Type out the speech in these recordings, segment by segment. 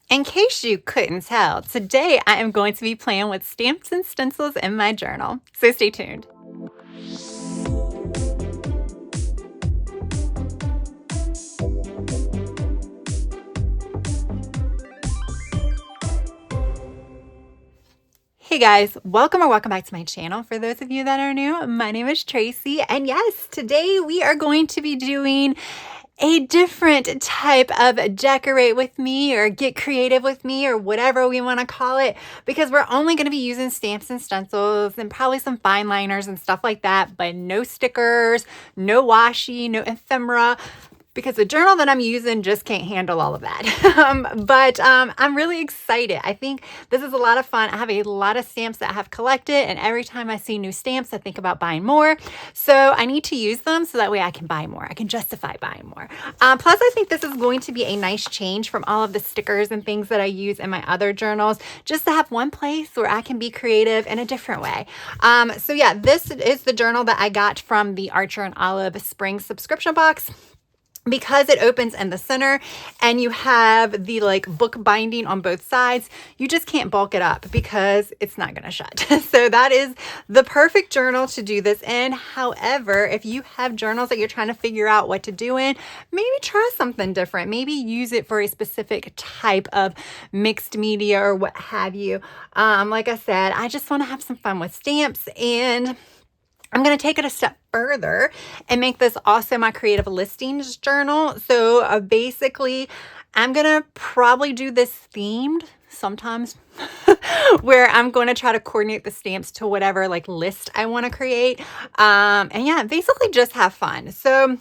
In case you couldn't tell, today I am going to be playing with stamps and stencils in my journal, so stay tuned. Hey guys, welcome back to my channel. For those of you that are new, my name is Tracy, and yes, today we are going to be doing a different type of decorate with me or get creative with me or whatever we want to call it, because we're only going to be using stamps and stencils and probably some fine liners and stuff like that, but no stickers, no washi, no ephemera, because the journal that I'm using just can't handle all of that. But I'm really excited. I think this is a lot of fun. I have a lot of stamps that I have collected, and every time I see new stamps, I think about buying more. So I need to use them so that way I can buy more. I can justify buying more. Plus, I think this is going to be a nice change from all of the stickers and things that I use in my other journals, just to have one place where I can be creative in a different way. So yeah, this is the journal that I got from the Archer and Olive Spring subscription box. Because it opens in the center and you have the book binding on both sides, you just can't bulk it up because it's not going to shut. So that is the perfect journal to do this in. However, if you have journals that you're trying to figure out what to do in, maybe try something different. Maybe use it for a specific type of mixed media or what have you. Like I said, I just want to have some fun with stamps, and I'm going to take it a step further and make this also my creative listings journal. So basically, I'm going to probably do this themed sometimes where I'm going to try to coordinate the stamps to whatever list I want to create. And yeah, basically just have fun. So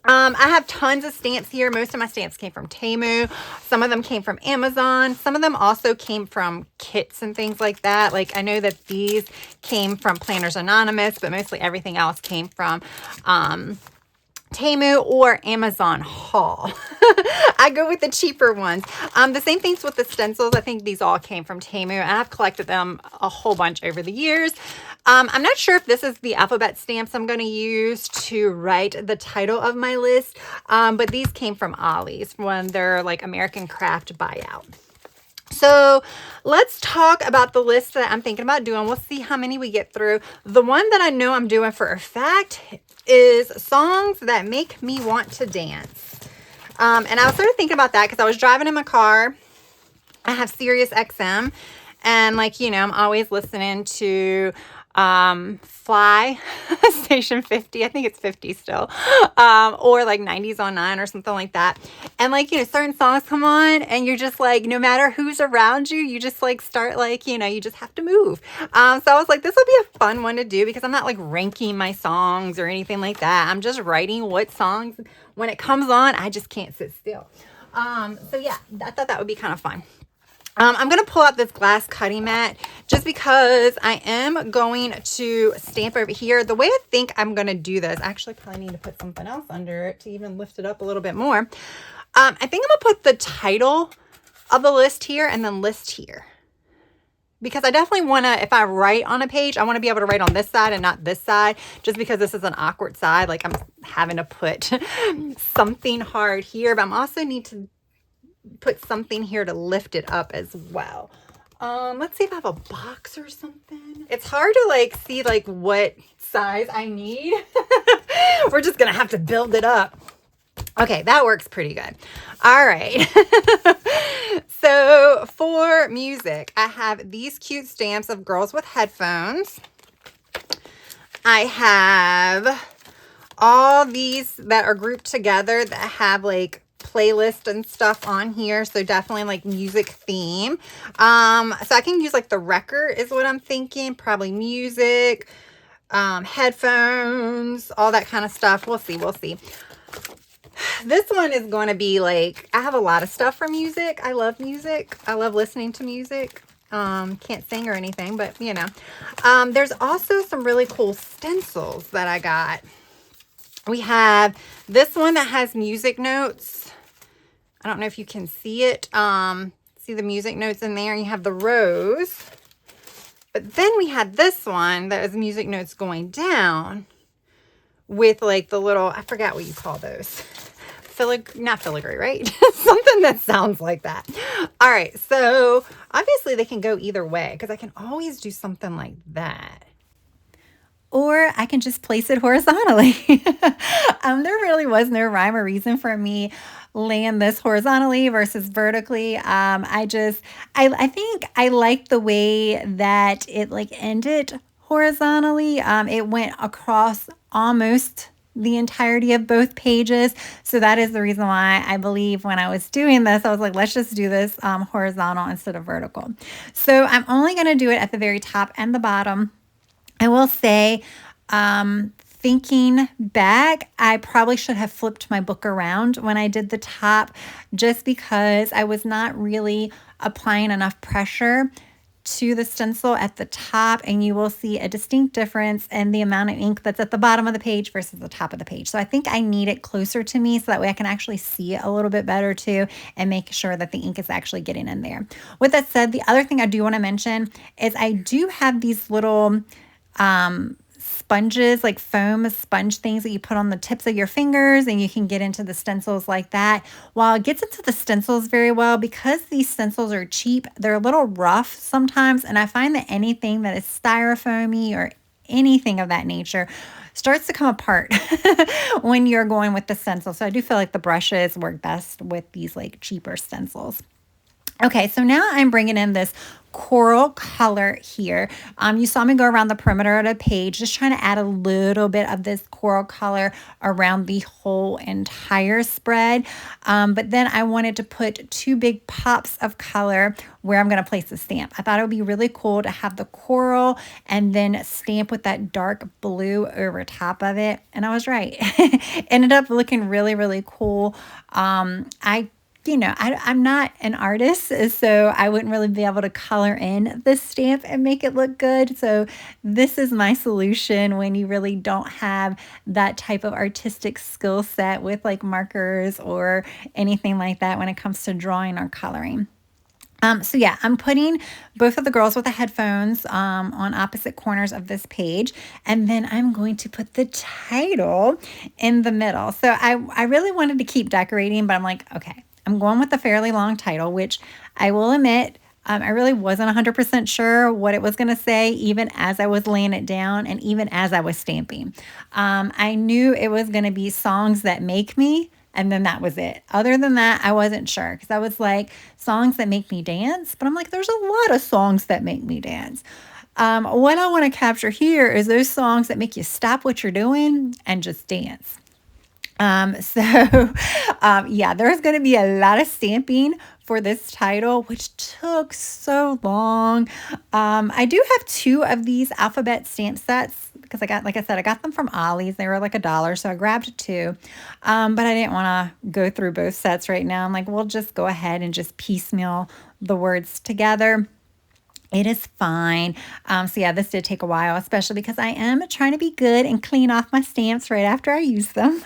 I have tons of stamps here. Most of my stamps came from Temu. Some of them came from Amazon. Some of them also came from kits and things like that. I know that these came from Planners Anonymous, but mostly everything else came from Temu or Amazon haul. I go with the cheaper ones. The same things with the stencils. I think these all came from Temu, and I've collected them a whole bunch over the years. I'm not sure if this is the alphabet stamps I'm going to use to write the title of my list, but these came from Ollie's when they're American Craft buyout. So let's talk about the list that I'm thinking about doing. We'll see how many we get through. The one that I know I'm doing for a fact is songs that make me want to dance. And I was sort of thinking about that because I was driving in my car. I have Sirius XM, and I'm always listening to Fly station 50. I think it's 50 still. Or 90s on 9 or something like that. And certain songs come on and you're just no matter who's around you, you just start you just have to move. So I was this will be a fun one to do because I'm not ranking my songs or anything like that. I'm just writing what songs, when it comes on, I just can't sit still. So yeah, I thought that would be kind of fun. I'm going to pull out this glass cutting mat just because I am going to stamp over here. The way I think I'm going to do this, I actually probably need to put something else under it to even lift it up a little bit more. I think I'm going to put the title of the list here and then list here. Because I definitely want to, if I write on a page, I want to be able to write on this side and not this side, just because this is an awkward side. I'm having to put something hard here, but I'm also need to put something here to lift it up as well. Let's see if I have a box or something. It's hard to see what size I need. We're just gonna have to build it up. Okay, that works pretty good. All right. So for music, I have these cute stamps of girls with headphones. I have all these that are grouped together that have playlist and stuff on here, so definitely music theme. So I can use the record is what I'm thinking, probably music, headphones, all that kind of stuff. We'll see. This one is going to be I have a lot of stuff for music. I love music. I love listening to music. Can't sing or anything, but there's also some really cool stencils that I got. We have this one that has music notes. I don't know if you can see it. See the music notes in there. You have the rose. But then we had this one that is music notes going down with the little, I forgot what you call those. not filigree, right? Something that sounds like that. All right, so obviously they can go either way because I can always do something like that. Or I can just place it horizontally. There really was no rhyme or reason for me laying this horizontally versus vertically. I think I like the way that it like ended horizontally. It went across almost the entirety of both pages. So that is the reason why I believe when I was doing this, I was like, let's just do this horizontal instead of vertical. So I'm only going to do it at the very top and the bottom. I will say, thinking back, I probably should have flipped my book around when I did the top, just because I was not really applying enough pressure to the stencil at the top, and you will see a distinct difference in the amount of ink that's at the bottom of the page versus the top of the page. So I think I need it closer to me so that way I can actually see it a little bit better too and make sure that the ink is actually getting in there. With that said, the other thing I do want to mention is I do have these little sponges, like foam sponge things that you put on the tips of your fingers, and you can get into the stencils like that. While it gets into the stencils very well, because these stencils are cheap, they're a little rough sometimes, and I find that anything that is styrofoamy or anything of that nature starts to come apart when you're going with the stencil. So I do feel like the brushes work best with these like cheaper stencils. Okay, so now I'm bringing in this coral color here. You saw me go around the perimeter of the page, just trying to add a little bit of this coral color around the whole entire spread. But then I wanted to put two big pops of color where I'm going to place the stamp. I thought it would be really cool to have the coral and then stamp with that dark blue over top of it. And I was right. Ended up looking really, really cool. I'm not an artist, so I wouldn't really be able to color in this stamp and make it look good. So this is my solution when you really don't have that type of artistic skill set with like markers or anything like that when it comes to drawing or coloring. So yeah, I'm putting both of the girls with the headphones on opposite corners of this page, and then I'm going to put the title in the middle. So I really wanted to keep decorating, but I'm like, okay, I'm going with a fairly long title, which I will admit, I really wasn't 100% sure what it was going to say, even as I was laying it down and even as I was stamping. I knew it was going to be songs that make me, and then that was it. Other than that, I wasn't sure, because I was like, songs that make me dance, but I'm like, there's a lot of songs that make me dance. What I want to capture here is those songs that make you stop what you're doing and just dance. Yeah, there's going to be a lot of stamping for this title, which took so long. I do have two of these alphabet stamp sets because like I said, I got them from Ollie's. They were like $1, so I grabbed two. But I didn't want to go through both sets right now. I'm like, we'll just go ahead and just piecemeal the words together. It is fine. So yeah, this did take a while, especially because I am trying to be good and clean off my stamps right after I use them.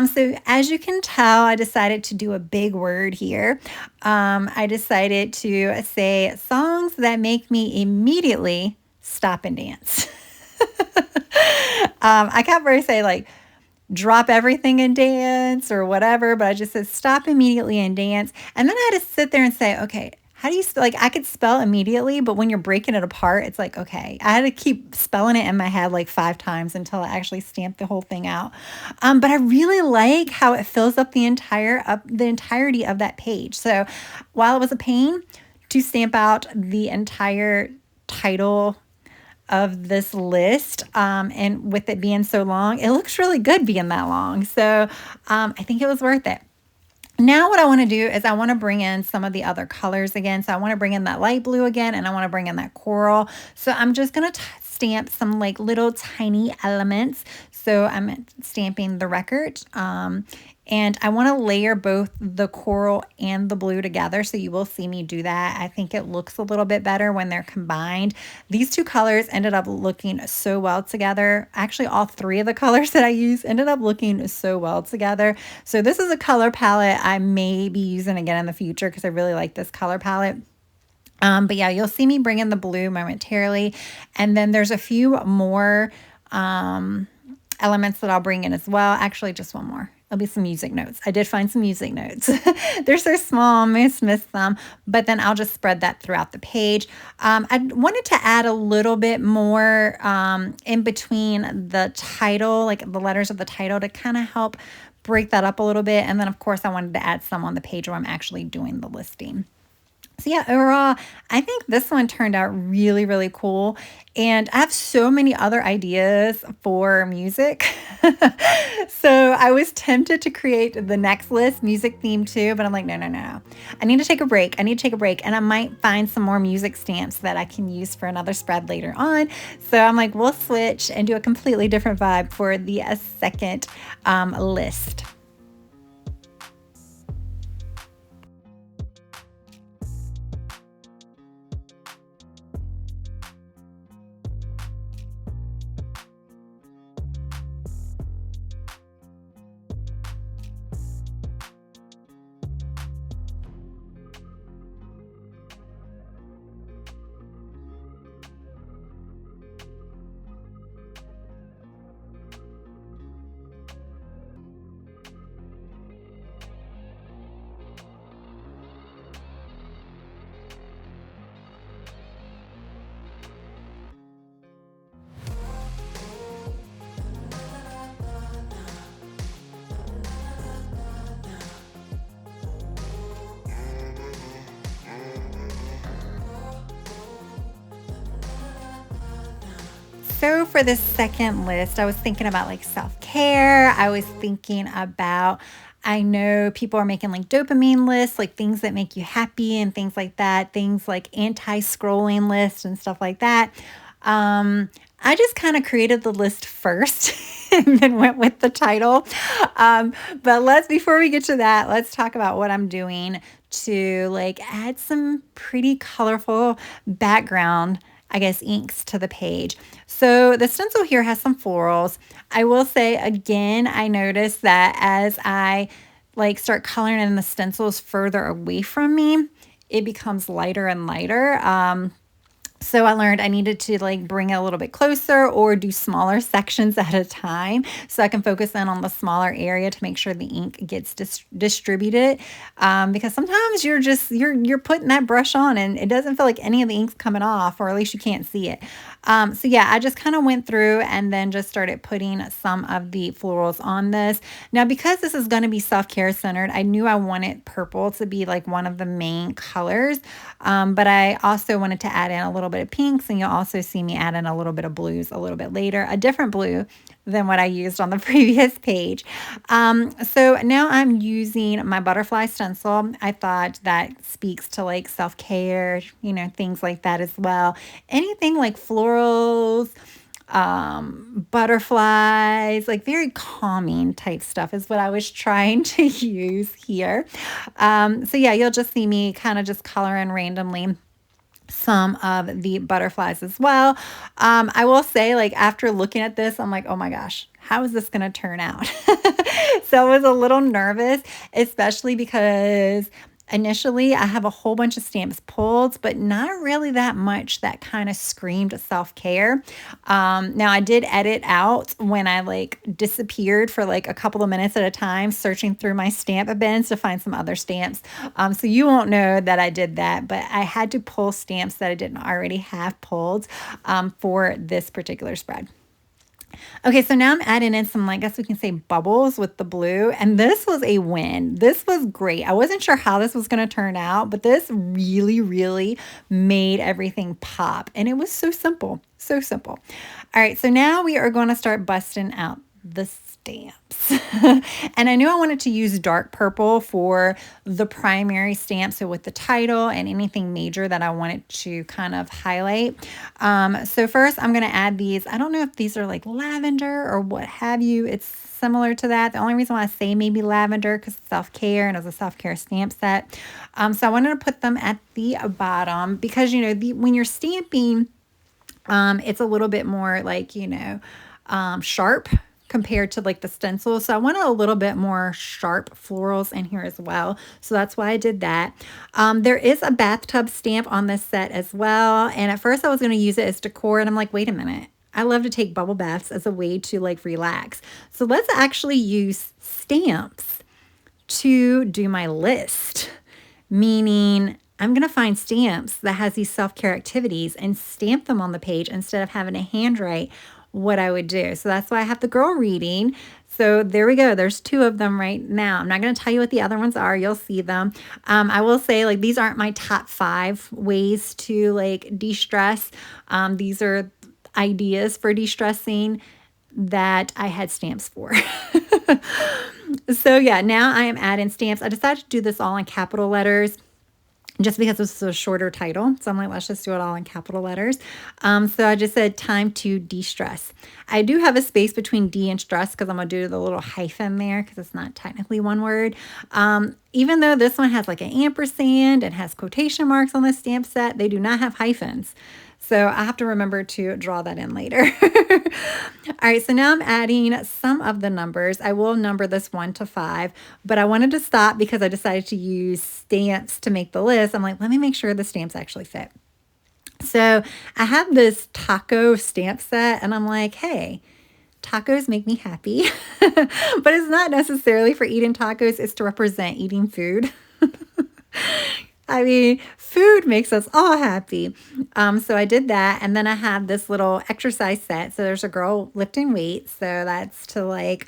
So as you can tell, I decided to do a big word here. I decided to say songs that make me immediately stop and dance. I can't really say like drop everything and dance or whatever, but I just said stop immediately and dance. And then I had to sit there and say, okay, how do you like, I could spell immediately, but when you're breaking it apart, it's like, okay, I had to keep spelling it in my head like 5 times until I actually stamped the whole thing out. But I really like how it fills up the entirety of that page. So while it was a pain to stamp out the entire title of this list, and with it being so long, it looks really good being that long. So I think it was worth it. Now what I want to do is I want to bring in some of the other colors again. So I want to bring in that light blue again, and I want to bring in that coral. So I'm just going to stamp some like little tiny elements. So I'm stamping the record, and I want to layer both the coral and the blue together. So you will see me do that. I think it looks a little bit better when they're combined. These two colors ended up looking so well together. Actually, all 3 of the colors that I use ended up looking so well together. So this is a color palette I may be using again in the future because I really like this color palette. But yeah, you'll see me bring in the blue momentarily. And then there's a few more elements that I'll bring in as well. Actually, just one more. There'll be some music notes. I did find some music notes. They're so small, I almost missed them, but then I'll just spread that throughout the page. I wanted to add a little bit more in between the title, like the letters of the title, to kind of help break that up a little bit. And then, of course, I wanted to add some on the page where I'm actually doing the listing. So yeah, overall, I think this one turned out really, really cool. And I have so many other ideas for music. So I was tempted to create the next list, music theme too, but I'm like, no, no, no. I need to take a break. I need to take a break. And I might find some more music stamps that I can use for another spread later on. So I'm like, we'll switch and do a completely different vibe for the second list. So for the second list, I was thinking about like self-care. I was thinking about, I know people are making like dopamine lists, like things that make you happy and things like that, things like anti-scrolling lists and stuff like that. I just kind of created the list first and then went with the title. But before we get to that, let's talk about what I'm doing to like add some pretty colorful background, I guess, inks to the page. So the stencil here has some florals. I will say again, I noticed that as I like start coloring in the stencils further away from me, it becomes lighter and lighter. So I learned I needed to like bring it a little bit closer or do smaller sections at a time so I can focus in on the smaller area to make sure the ink gets distributed. Because sometimes you're putting that brush on and it doesn't feel like any of the ink's coming off, or at least you can't see it. So yeah, I just kind of went through and then just started putting some of the florals on this. Now, because this is going to be self-care centered, I knew I wanted purple to be like one of the main colors. But I also wanted to add in a little bit of pinks, and you'll also see me add in a little bit of blues a little bit later, a different blue than what I used on the previous page. So now I'm using my butterfly stencil. I thought that speaks to like self-care, you know, things like that as well. Anything like florals, butterflies, like very calming type stuff is what I was trying to use here. So yeah, you'll just see me kind of just coloring randomly some of the butterflies as well. I will say, like, after looking at this, I'm like, oh my gosh, how is this going to turn out? So I was a little nervous, especially because initially I have a whole bunch of stamps pulled, but not really that much that kind of screamed self-care. Now I did edit out when I like disappeared for like a couple of minutes at a time, searching through my stamp bins to find some other stamps. So you won't know that I did that, but I had to pull stamps that I didn't already have pulled for this particular spread. Okay, so now I'm adding in some, I guess we can say, bubbles with the blue, and this was a win. This was great. I wasn't sure how this was going to turn out, but this really, really made everything pop, and it was so simple, so simple. All right, so now we are going to start busting out the stamps. And I knew I wanted to use dark purple for the primary stamp, so with the title and anything major that I wanted to kind of highlight. So first I'm going to add these. I don't know if these are like lavender or what have you. It's similar to that. The only reason why I say maybe lavender because it's self-care and it was a self-care stamp set. So I wanted to put them at the bottom because, you know, when you're stamping, it's a little bit more like, you know, sharp compared to like the stencil. So I wanted a little bit more sharp florals in here as well. So that's why I did that. There is a bathtub stamp on this set as well. And at first I was going to use it as decor and I'm like, wait a minute. I love to take bubble baths as a way to like relax. So let's actually use stamps to do my list, meaning I'm going to find stamps that has these self-care activities and stamp them on the page instead of having to handwrite what I would do. So that's why I have the girl reading. So there we go. There's 2 of them right now. I'm not going to tell you what the other ones are. You'll see them. I will say, like, these aren't my top 5 ways to like de-stress. These are ideas for de-stressing that I had stamps for. So yeah, now I am adding stamps. I decided to do this all in capital letters just because this is a shorter title. So I'm like, let's just do it all in capital letters. So I just said time to de-stress. I do have a space between D and stress because I'm going to do the little hyphen there because it's not technically one word. Even though this one has like an ampersand and has quotation marks on the stamp set, they do not have hyphens. So I have to remember to draw that in later. All right, so now I'm adding some of the numbers. I will number this 1 to 5, but I wanted to stop because I decided to use stamps to make the list. I'm like, let me make sure the stamps actually fit. So I have this taco stamp set and I'm like, hey, tacos make me happy, but it's not necessarily for eating tacos. It's to represent eating food. I mean, food makes us all happy. So I did that. And then I have this little exercise set. So there's a girl lifting weights. So that's to like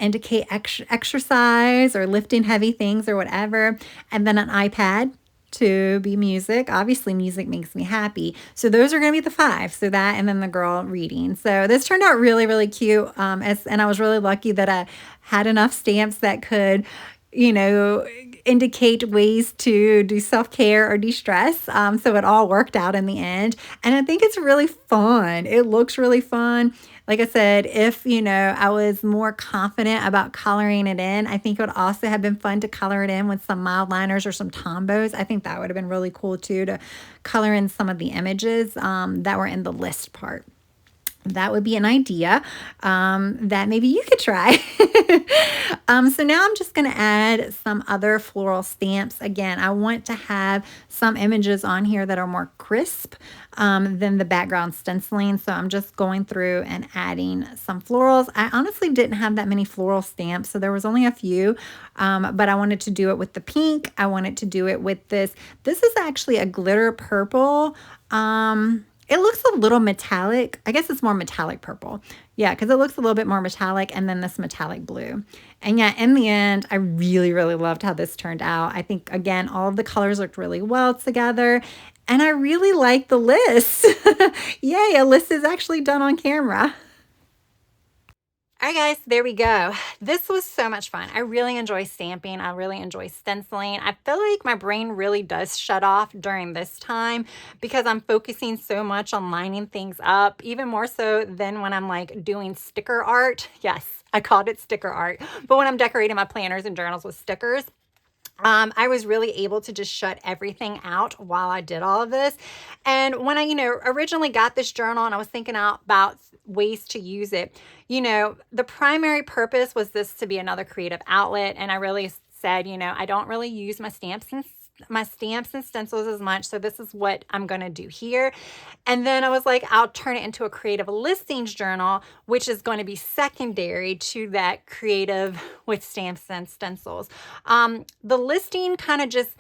indicate exercise or lifting heavy things or whatever. And then an iPad to be music. Obviously, music makes me happy. So those are going to be the 5. So that, and then the girl reading. So this turned out really, really cute. And I was really lucky that I had enough stamps that could, indicate ways to do self-care or de-stress. So it all worked out in the end. And I think it's really fun. It looks really fun. Like I said, if, I was more confident about coloring it in, I think it would also have been fun to color it in with some mild liners or some Tombos. I think that would have been really cool too, to color in some of the images that were in the list part. That would be an idea that maybe you could try. So now I'm just going to add some other floral stamps. Again, I want to have some images on here that are more crisp than the background stenciling. So I'm just going through and adding some florals. I honestly didn't have that many floral stamps, so there was only a few, but I wanted to do it with the pink. I wanted to do it with this. This is actually a glitter purple. It looks a little metallic. I guess it's more metallic purple. Yeah, because it looks a little bit more metallic, and then this metallic blue. And yeah, in the end, I really, really loved how this turned out. I think, again, all of the colors looked really well together, and I really like the list. Yay, a list is actually done on camera. All right, guys, there we go. This was so much fun. I really enjoy stamping. I really enjoy stenciling. I feel like my brain really does shut off during this time because I'm focusing so much on lining things up, even more so than when I'm like doing sticker art. Yes, I called it sticker art, but when I'm decorating my planners and journals with stickers, I was really able to just shut everything out while I did all of this. And when I, originally got this journal and I was thinking about ways to use it, the primary purpose was this to be another creative outlet. And I really said, I don't really use my stamps and stencils as much. So this is what I'm going to do here. And then I was like, I'll turn it into a creative listings journal, which is going to be secondary to that creative with stamps and stencils. The listing kind of just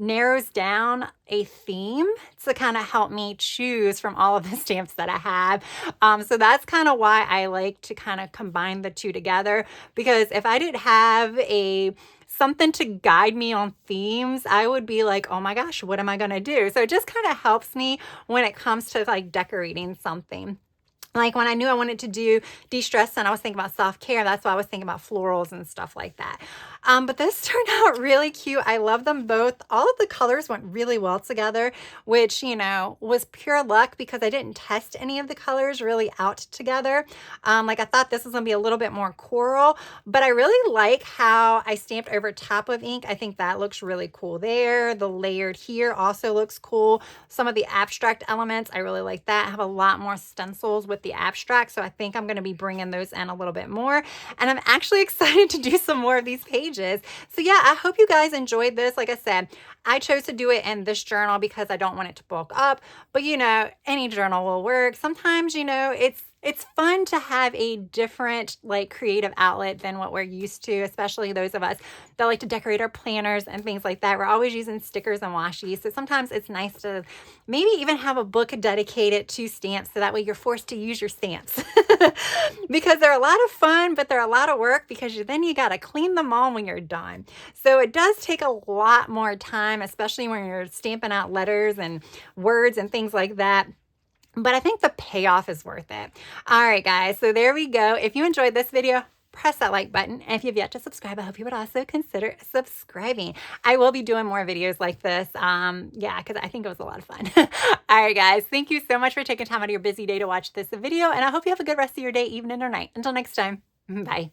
narrows down a theme to kind of help me choose from all of the stamps that I have. So that's kind of why I like to kind of combine the two together, because if I didn't have something to guide me on themes, I would be like, oh my gosh, what am I going to do? So it just kind of helps me when it comes to like decorating something. Like when I knew I wanted to do de-stress and I was thinking about self-care, that's why I was thinking about florals and stuff like that. But this turned out really cute. I love them both. All of the colors went really well together, which, was pure luck because I didn't test any of the colors really out together. Like I thought this was going to be a little bit more coral, but I really like how I stamped over top of ink. I think that looks really cool there. The layered here also looks cool. Some of the abstract elements, I really like that. I have a lot more stencils with the abstract, so I think I'm going to be bringing those in a little bit more. And I'm actually excited to do some more of these pages. pages. So yeah, I hope you guys enjoyed this. Like I said, I chose to do it in this journal because I don't want it to bulk up, but you know, any journal will work. Sometimes, you know, it's fun to have a different like creative outlet than what we're used to, especially those of us that like to decorate our planners and things like that. We're always using stickers and washi. So sometimes it's nice to maybe even have a book dedicated to stamps so that way you're forced to use your stamps because they're a lot of fun, but they're a lot of work because then you got to clean them all when you're done. So it does take a lot more time, especially when you're stamping out letters and words and things like that. But I think the payoff is worth it. All right, guys. So there we go. If you enjoyed this video, press that like button. And if you've yet to subscribe, I hope you would also consider subscribing. I will be doing more videos like this. Yeah, because I think it was a lot of fun. All right, guys. Thank you so much for taking time out of your busy day to watch this video. And I hope you have a good rest of your day, evening, or night. Until next time, bye.